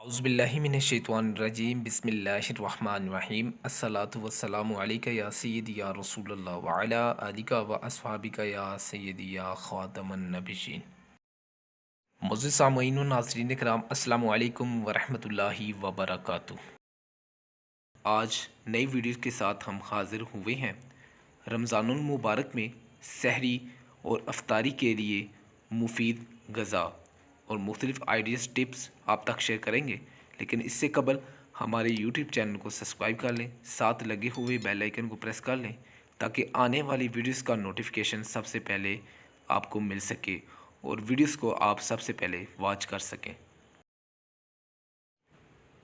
اعوذ باللہ من الشیطان الرجیم بسم اللہ الرحمن الرحیم الصلاۃ والسلام علیکہ یا سیدی یا رسول اللہ وعلی آلک و اصحابک یا سیدی یا خاتم النبیین۔ معزز سامعین و ناظرین کرام، السلام علیکم ورحمۃ اللہ وبرکاتہ۔ آج نئی ویڈیو کے ساتھ ہم حاضر ہوئے ہیں۔ رمضان المبارک میں سحری اور افطاری کے لیے مفید غذا اور مختلف آئیڈیاز ٹپس آپ تک شیئر کریں گے، لیکن اس سے قبل ہمارے یوٹیوب چینل کو سبسکرائب کر لیں، ساتھ لگے ہوئے بیل آئیکن کو پریس کر لیں تاکہ آنے والی ویڈیوز کا نوٹیفیکیشن سب سے پہلے آپ کو مل سکے اور ویڈیوز کو آپ سب سے پہلے واچ کر سکیں۔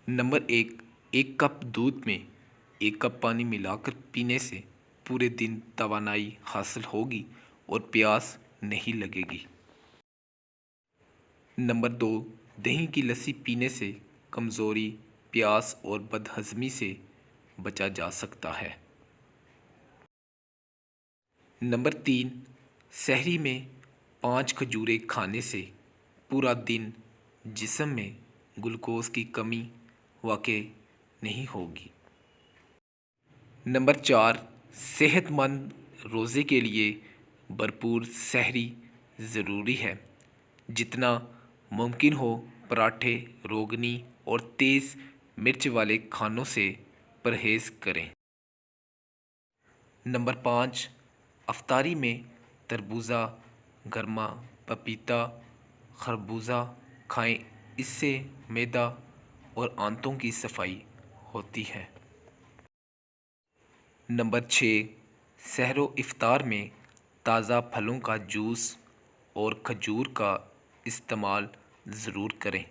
نمبر 1، 1 کپ دودھ میں 1 کپ پانی ملا کر پینے سے پورے دن توانائی حاصل ہوگی اور پیاس نہیں لگے گی۔ نمبر 2، دہی کی لسی پینے سے کمزوری، پیاس اور بد ہضمی سے بچا جا سکتا ہے۔ نمبر 3، سحری میں 5 کھجوریں کھانے سے پورا دن جسم میں گلوکوز کی کمی واقع نہیں ہوگی۔ نمبر 4، صحت مند روزے کے لیے بھرپور سحری ضروری ہے۔ جتنا ممکن ہو پراٹھے، روغنی اور تیز مرچ والے کھانوں سے پرہیز کریں۔ نمبر 5، افطاری میں تربوزہ، گرما، پپیتا، خربوزہ کھائیں، اس سے معدہ اور آنتوں کی صفائی ہوتی ہے۔ نمبر 6، سحر و افطار میں تازہ پھلوں کا جوس اور کھجور کا استعمال ضرور کریں۔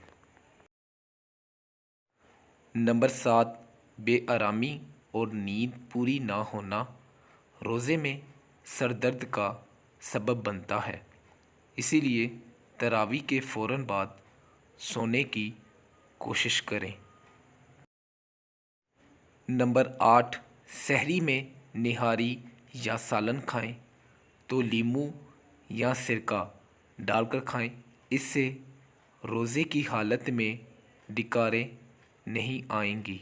نمبر 7، بے آرامی اور نیند پوری نہ ہونا روزے میں سر درد کا سبب بنتا ہے، اسی لیے تراویح کے فوراً بعد سونے کی کوشش کریں۔ نمبر 8، سحری میں نہاری یا سالن کھائیں تو لیموں یا سرکہ ڈال کر کھائیں، اس سے روزے کی حالت میں ڈکاریں نہیں آئیں گی۔